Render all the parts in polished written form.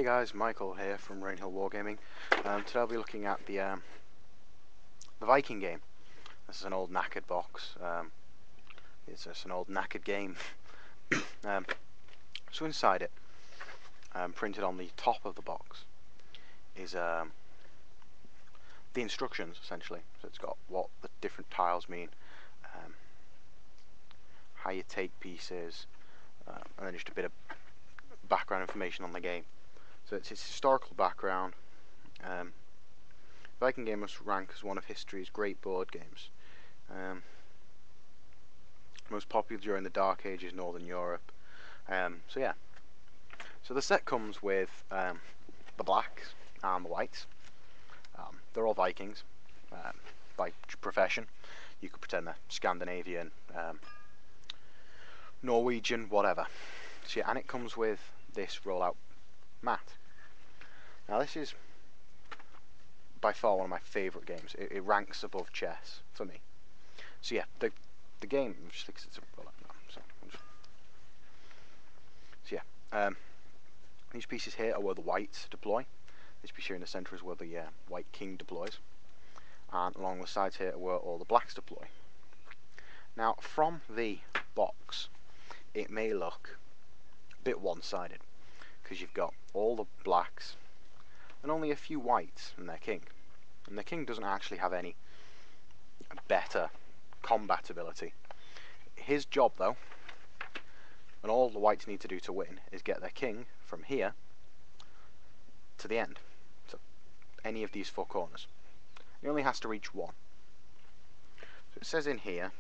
Hey guys, Michael here from Rainhill Wargaming. Today I'll be looking at the Viking game. This is an old knackered box. It's just an old knackered game. So inside it, printed on the top of the box, is the instructions essentially. So it's got what the different tiles mean, how you take pieces, and then just a bit of background information on the game. So it's its historical background. Viking game must rank as one of history's great board games. Most popular during the Dark Ages, Northern Europe. So yeah. So the set comes with the blacks and the whites. They're all Vikings by profession. You could pretend they're Scandinavian, Norwegian, whatever. So yeah, and it comes with this rollout mat. Now this is by far one of my favourite games. It ranks above chess for me. So yeah, the game just thinks it's a rollout mat. So yeah, these pieces here are where the whites deploy. This piece here in the centre is where the white king deploys, and along the sides here are where all the blacks deploy. Now from the box, it may look a bit one-sided because you've got all the blacks and only a few whites and their king. And the king doesn't actually have any better combat ability. His job though, and all the whites need to do to win, is get their king from here to the end. So any of these four corners. He only has to reach one. So it says in here,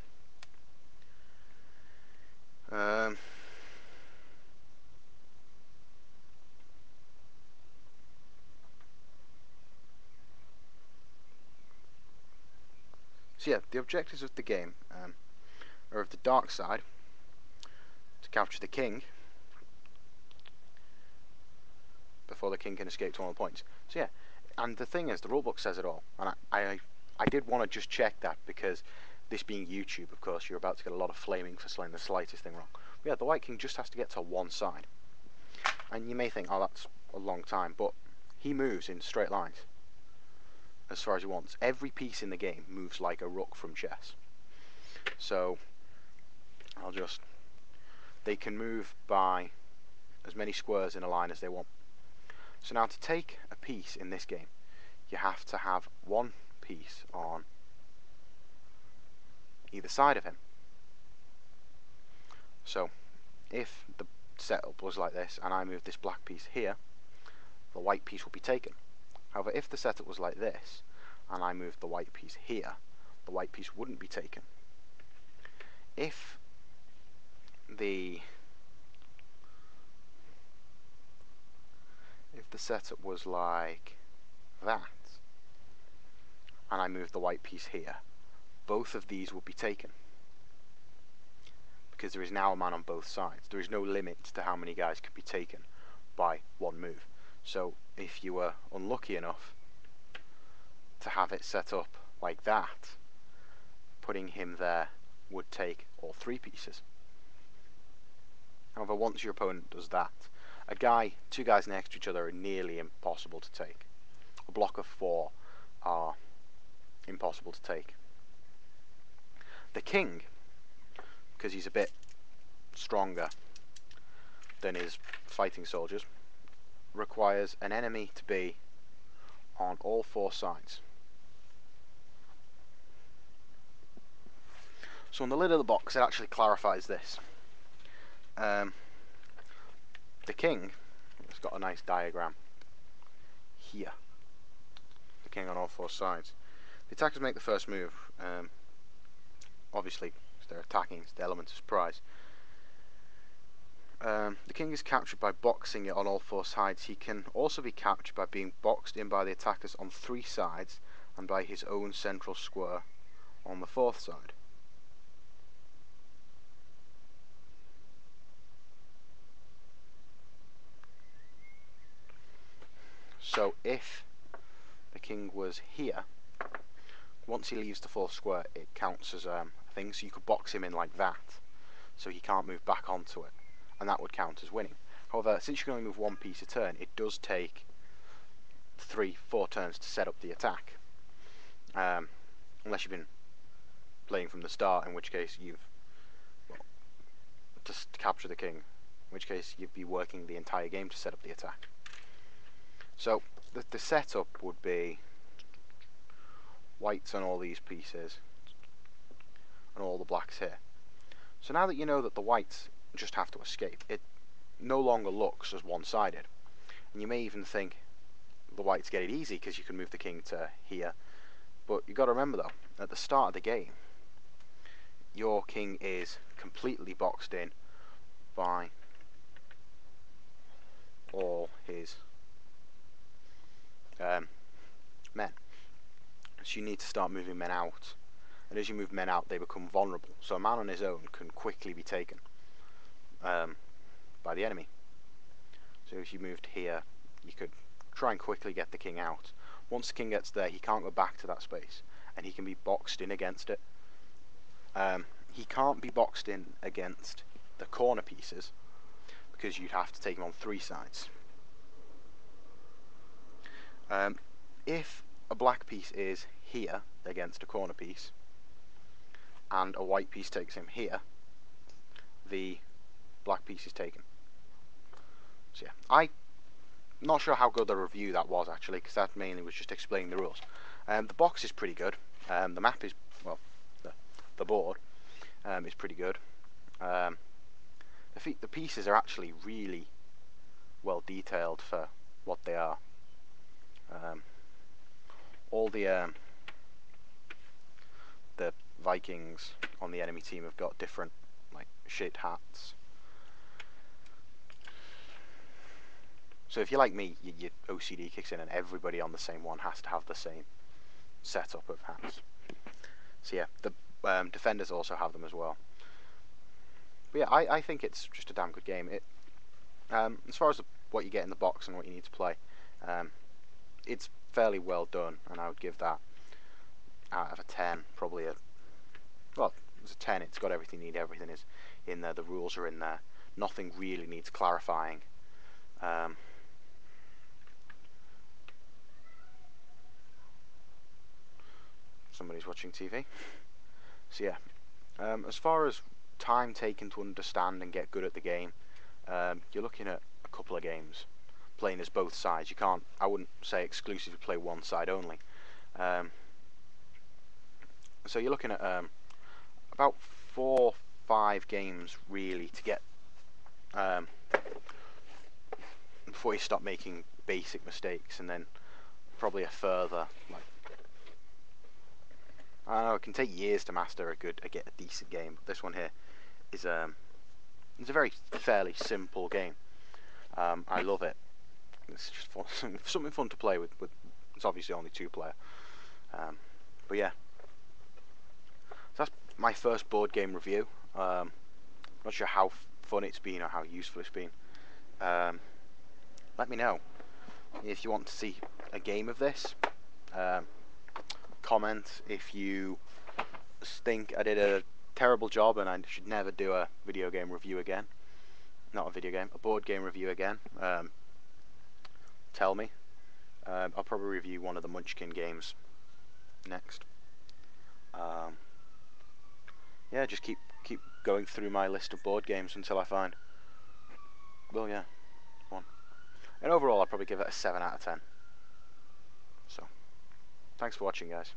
so yeah, the objectives of the game are of the dark side, to capture the king before the king can escape to one of the points. So yeah, and the thing is, the rulebook says it all, and I did want to just check that, because this being YouTube, of course, you're about to get a lot of flaming for saying the slightest thing wrong. But yeah, the white king just has to get to one side, and you may think, oh, that's a long time, but he moves in straight lines as far as he wants. Every piece in the game moves like a rook from chess. So they can move by as many squares in a line as they want. So now to take a piece in this game, you have to have one piece on either side of him. So if the setup was like this and I moved this black piece here, the white piece will be taken. However, if the setup was like this and I moved the white piece here, the white piece wouldn't be taken. If the setup was like that and I moved the white piece here, both of these would be taken, because there is now a man on both sides. There is no limit to how many guys can be taken by one move. So if you were unlucky enough to have it set up like that, putting him there would take all three pieces. However, once your opponent does that, two guys next to each other are nearly impossible to take. A block of four are impossible to take. The king, because he's a bit stronger than his fighting soldiers, requires an enemy to be on all four sides. So on the lid of the box, it actually clarifies this. The king has got a nice diagram here. The king on all four sides. The attackers make the first move. Obviously, because they're attacking, it's the element of surprise. The king is captured by boxing it on all four sides. He can also be captured by being boxed in by the attackers on three sides and by his own central square on the fourth side. So if the king was here, once he leaves the fourth square, it counts as a thing, so you could box him in like that, so he can't move back onto it, and that would count as winning. However, since you can only move one piece a turn, it does take 3-4 turns to set up the attack. Unless you've been playing from the start, in which case you've just to capture the king, in which case you'd be working the entire game to set up the attack. So the setup would be whites on all these pieces and all the blacks here. So now that you know that the whites just have to escape, it no longer looks as one-sided. And you may even think the whites get it easy because you can move the king to here. But you've got to remember though, at the start of the game, your king is completely boxed in by all his men. So you need to start moving men out. And as you move men out, they become vulnerable. So a man on his own can quickly be taken by the enemy. So if you moved here, you could try and quickly get the king out. Once the king gets there, he can't go back to that space, and he can be boxed in against it. He can't be boxed in against the corner pieces, because you'd have to take him on 3 sides. If a black piece is here against a corner piece, and a white piece takes him here, the black piece is taken. So yeah, I'm not sure how good the review that was actually, because that mainly was just explaining the rules. The box is pretty good. The map is, well, the board is pretty good. The pieces are actually really well detailed for what they are. All the Vikings on the enemy team have got different like shit hats. So if you're like me, your OCD kicks in and everybody on the same one has to have the same setup of hats. So yeah, the defenders also have them as well. But yeah, I think it's just a damn good game. It as far as what you get in the box and what you need to play, it's fairly well done, and I would give that out of a 10, probably a, well, it's a 10. It's got everything you need. Everything is in there. The rules are in there. Nothing really needs clarifying. Somebody's watching TV. So yeah, as far as time taken to understand and get good at the game, you're looking at a couple of games playing as both sides. You can't, I wouldn't say exclusively play one side only. So you're looking at about 4-5 games really to get before you stop making basic mistakes, and then probably a further, like, I don't know, it can take years to master get a decent game. But this one here is it's a very fairly simple game. I love it. It's just fun, something fun to play with. It's obviously only 2-player, but yeah. So that's my first board game review. Not sure how fun it's been or how useful it's been. Let me know if you want to see a game of this. Comment if you think I did a terrible job and I should never do a video game review again. Not a video game, a board game review again. Tell me. I'll probably review one of the Munchkin games next. Yeah, just keep going through my list of board games until I find, well, yeah, one. And overall, I'll probably give it a 7 out of 10. So, thanks for watching, guys.